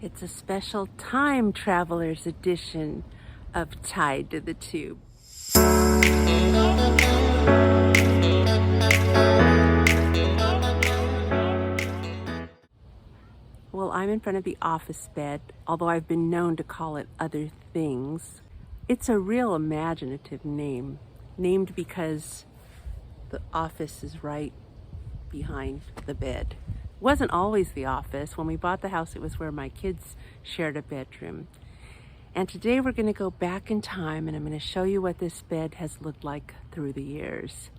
It's a special time travelers edition of Tied to the Tube. Well, I'm in front of the office bed, although I've been known to call it other things. It's a real imaginative name, named because the office is right behind the bed. It wasn't always the office. When we bought the house, it was where my kids shared a bedroom. And today we're going to go back in time and I'm going to show you what this bed has looked like through the years.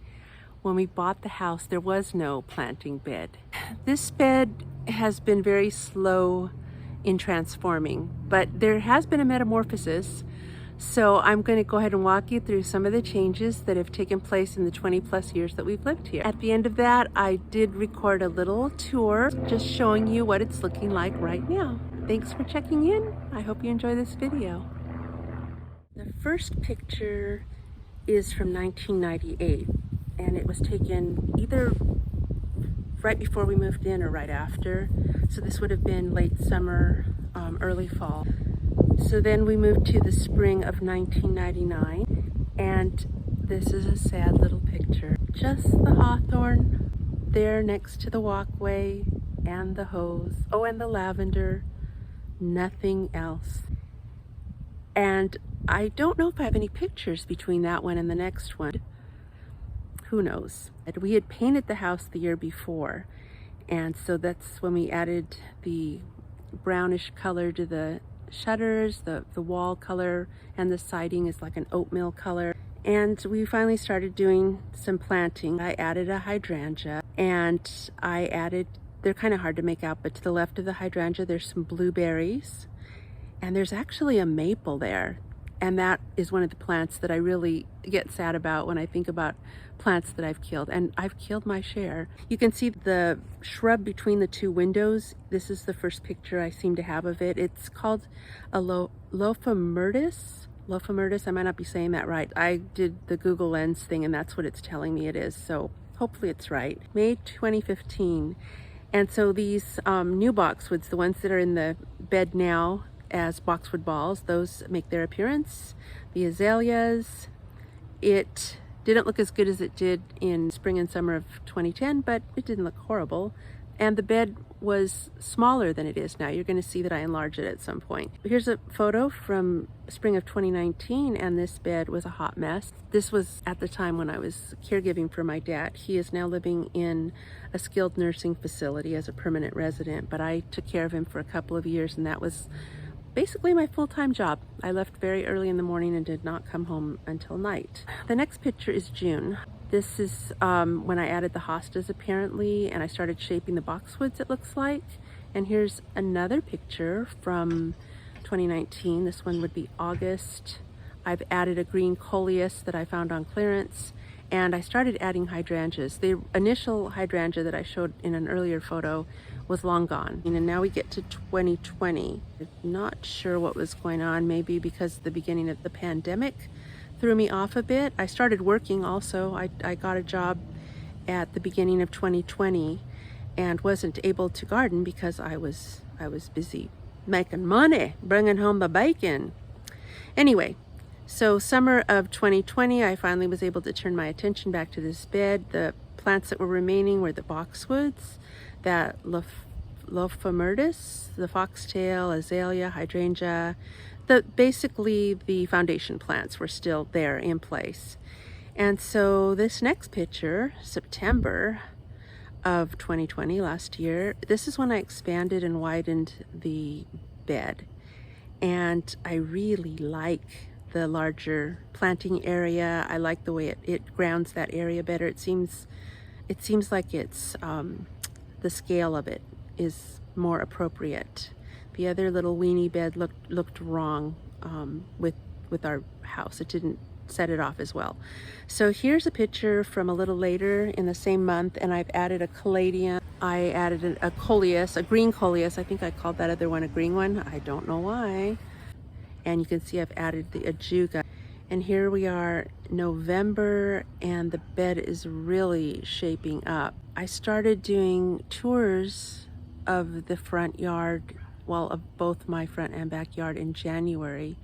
When we bought the house, there was no planting bed. This bed has been very slow in transforming, but there has been a metamorphosis. So I'm going to go ahead and walk you through some of the changes that have taken place in the 20 plus years that we've lived here. At the end of that, I did record a little tour just showing you what it's looking like right now. Thanks for checking in. I hope you enjoy this video. The first picture is from 1998 and it was taken either right before we moved in or right after. So this would have been late summer, early fall. So then we moved to the spring of 1999, and this is a sad little picture. Just the hawthorn there next to the walkway and the hose. Oh, and the lavender, nothing else. And I don't know if I have any pictures between that one and the next one. Who knows? We had painted the house the year before, and so that's when we added the brownish color to the shutters, the wall color, and the siding is like an oatmeal color. And we finally started doing some planting. I added a hydrangea, and I added, they're kind of hard to make out, but to the left of the hydrangea there's some blueberries, and there's actually a maple there. And that is one of the plants that I really get sad about when I think about plants that I've killed. And I've killed my share. You can see the shrub between the two windows. This is the first picture I seem to have of it. It's called a Lophomertis. Lophomertis, I might not be saying that right. I did the Google Lens thing and that's what it's telling me it is. So hopefully it's right. May 2015. And so these new boxwoods, the ones that are in the bed now, as boxwood balls, those make their appearance. The azaleas, it didn't look as good as it did in spring and summer of 2010, but it didn't look horrible. And the bed was smaller than it is now. You're going to see that I enlarged it at some point. Here's a photo from spring of 2019, and this bed was a hot mess. This was at the time when I was caregiving for my dad. He is now living in a skilled nursing facility as a permanent resident, but I took care of him for a couple of years, and that was basically my full-time job. I left very early in the morning and did not come home until night. The next picture is June. This is when I added the hostas apparently, and I started shaping the boxwoods, it looks like. And here's another picture from 2019. This one would be August. I've added a green coleus that I found on clearance, and I started adding hydrangeas. The initial hydrangea that I showed in an earlier photo was long gone. And now we get to 2020. I'm not sure what was going on, maybe because the beginning of the pandemic threw me off a bit. I started working also. I got a job at the beginning of 2020 and wasn't able to garden because I was busy making money, bringing home the bacon. Anyway, so summer of 2020, I finally was able to turn my attention back to this bed. The plants that were remaining were the boxwoods, that Lophomertis, the foxtail, azalea, hydrangea. Basically the foundation plants were still there in place. And so this next picture, September of 2020, last year, this is when I expanded and widened the bed. And I really like the larger planting area. I like the way it grounds that area better. It seems like it's the scale of it is more appropriate. The other little weenie bed looked wrong with our house. It didn't set it off as well. So here's a picture from a little later in the same month, and I've added a caladium. I added a coleus, a green coleus. I think I called that other one a green one. I don't know why. And you can see I've added the ajuga. And here we are, November, and the bed is really shaping up. I started doing tours of the front yard well, of both my front and backyard in January.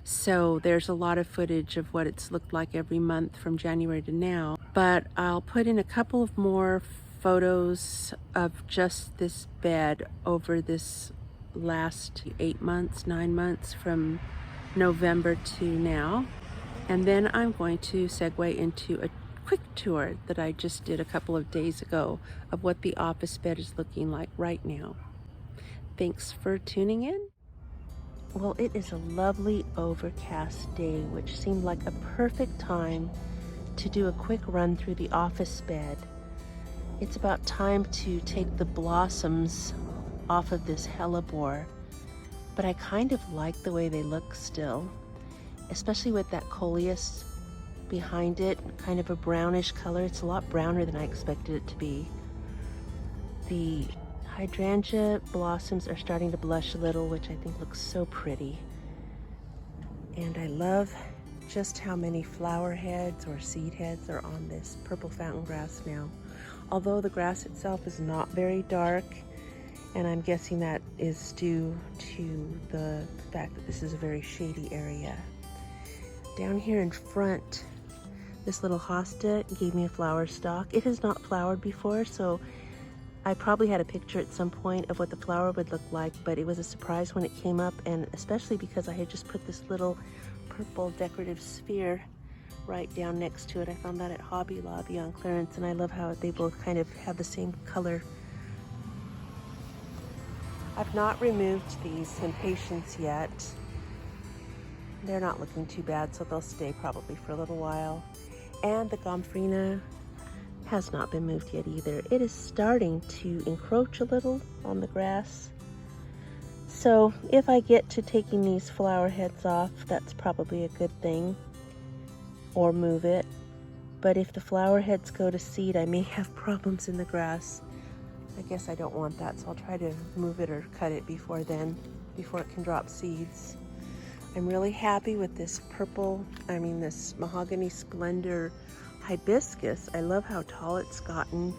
So there's a lot of footage of what it's looked like every month from January to now. But I'll put in a couple of more photos of just this bed over this last 8 months, 9 months from November to now. And then I'm going to segue into a quick tour that I just did a couple of days ago of what the office bed is looking like right now. Thanks for tuning in. Well, it is a lovely overcast day, which seemed like a perfect time to do a quick run through the office bed. It's about time to take the blossoms off of this hellebore, but I kind of like the way they look still, especially with that coleus behind it, kind of a brownish color. It's a lot browner than I expected it to be. The hydrangea blossoms are starting to blush a little, which I think looks so pretty. And I love just how many flower heads or seed heads are on this purple fountain grass now. Although the grass itself is not very dark, and I'm guessing that is due to the fact that this is a very shady area. Down here in front, this little hosta gave me a flower stalk. It has not flowered before, so I probably had a picture at some point of what the flower would look like, but it was a surprise when it came up, and especially because I had just put this little purple decorative sphere right down next to it. I found that at Hobby Lobby on clearance, and I love how they both kind of have the same color. I've not removed these impatiens yet. They're not looking too bad, so they'll stay probably for a little while. And the gomphrena has not been moved yet either. It is starting to encroach a little on the grass. So if I get to taking these flower heads off, that's probably a good thing, or move it. But if the flower heads go to seed, I may have problems in the grass. I guess I don't want that, so I'll try to move it or cut it before then, before it can drop seeds. I'm really happy with this this mahogany splendor hibiscus. I love how tall it's gotten.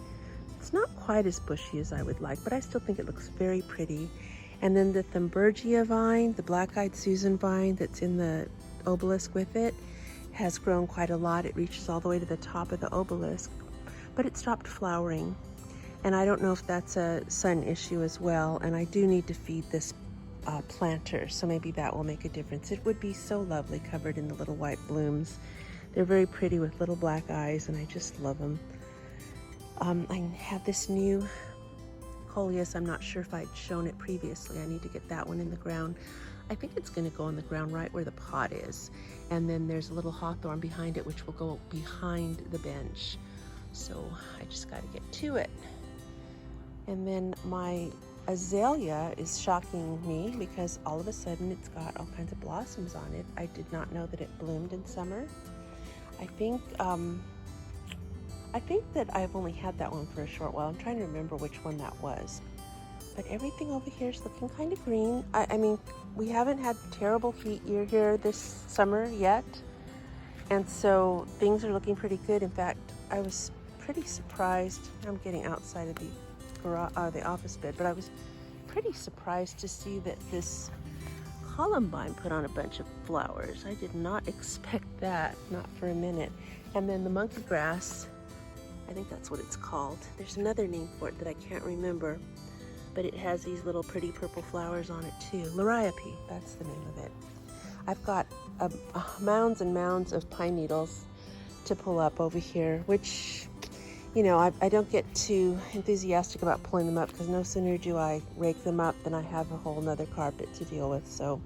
It's not quite as bushy as I would like, but I still think it looks very pretty. And then the Thunbergia vine, the black-eyed Susan vine that's in the obelisk with it, has grown quite a lot. It reaches all the way to the top of the obelisk, but it stopped flowering. And I don't know if that's a sun issue as well, and I do need to feed this planter, so maybe that will make a difference. It would be so lovely covered in the little white blooms. They're very pretty with little black eyes, and I just love them. I have this new coleus. I'm not sure if I'd shown it previously. I need to get that one in the ground. I think it's going to go in the ground right where the pot is. And then there's a little hawthorn behind it, which will go behind the bench. So I just got to get to it. And then my azalea is shocking me because all of a sudden it's got all kinds of blossoms on it. I did not know that it bloomed in summer. I think that I've only had that one for a short while. I'm trying to remember which one that was. But everything over here is looking kind of green. I mean, we haven't had terrible heat year here this summer yet. And so things are looking pretty good. In fact, I was pretty surprised. I'm getting outside of the office bed, but I was pretty surprised to see that this columbine put on a bunch of flowers. I did not expect that, not for a minute. And then the monkey grass, I think that's what it's called. There's another name for it that I can't remember, but it has these little pretty purple flowers on it too. Liriope, that's the name of it. I've got mounds and mounds of pine needles to pull up over here, which, you know, I don't get too enthusiastic about pulling them up because no sooner do I rake them up than I have a whole nother carpet to deal with. So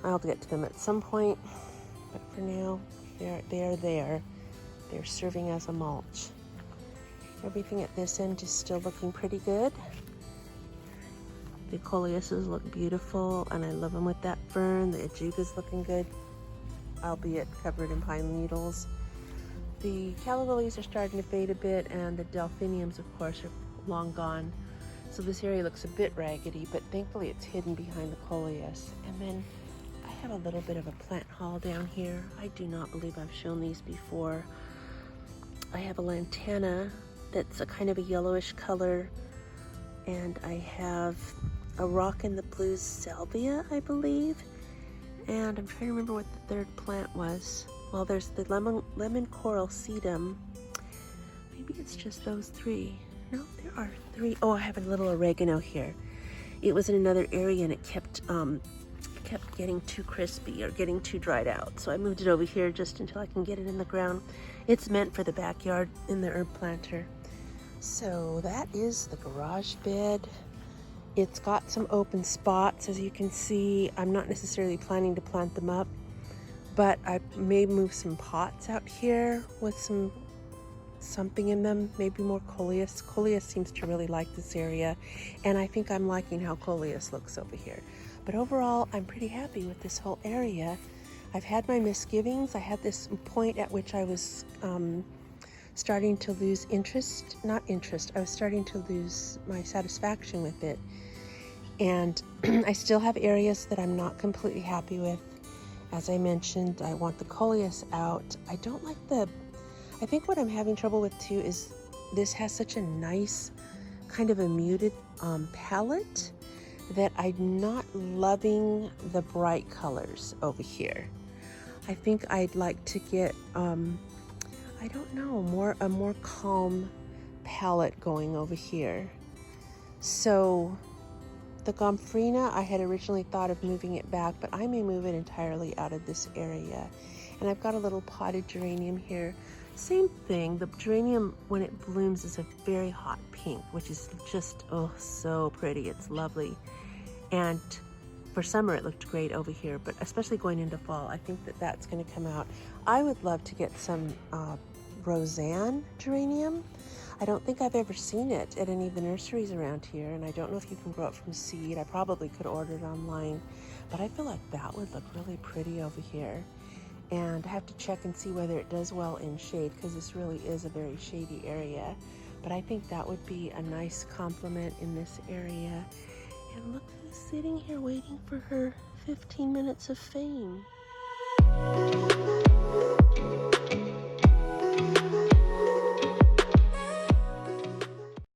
I'll get to them at some point, but for now, they're there. They're serving as a mulch. Everything at this end is still looking pretty good. The coleuses look beautiful, and I love them with that fern. The ajuga's looking good, albeit covered in pine needles. The calla lilies are starting to fade a bit, and the delphiniums, of course, are long gone. So this area looks a bit raggedy, but thankfully it's hidden behind the coleus. And then I have a little bit of a plant haul down here. I do not believe I've shown these before. I have a lantana that's a kind of a yellowish color, and I have a rock in the blues salvia, I believe. And I'm trying to remember what the third plant was. Well, there's the lemon coral sedum. Maybe it's just those three. No, there are three. Oh, I have a little oregano here. It was in another area and it kept getting too crispy or getting too dried out. So I moved it over here just until I can get it in the ground. It's meant for the backyard in the herb planter. So that is the garage bed. It's got some open spots, as you can see. I'm not necessarily planning to plant them up, but I may move some pots out here with something in them, maybe more coleus. Coleus seems to really like this area, and I think I'm liking how coleus looks over here. But overall, I'm pretty happy with this whole area. I've had my misgivings. I had this point at which I was starting to lose interest, not interest, I was starting to lose my satisfaction with it. And I still have areas that I'm not completely happy with. As I mentioned, I want the coleus out. I don't like I think what I'm having trouble with too is this has such a nice kind of a muted palette that I'm not loving the bright colors over here. I think I'd like to get, I don't know, a more calm palette going over here. So the gomphrena, I had originally thought of moving it back, but I may move it entirely out of this area. And I've got a little potted geranium here. Same thing, the geranium, when it blooms, is a very hot pink, which is just, oh, so pretty. It's lovely. And for summer, it looked great over here, but especially going into fall, I think that that's going to come out. I would love to get some Roseanne geranium. I don't think I've ever seen it at any of the nurseries around here, and I don't know if you can grow it from seed. I probably could order it online, but I feel like that would look really pretty over here. And I have to check and see whether it does well in shade, because this really is a very shady area. But I think that would be a nice complement in this area. And look who's sitting here waiting for her 15 minutes of fame.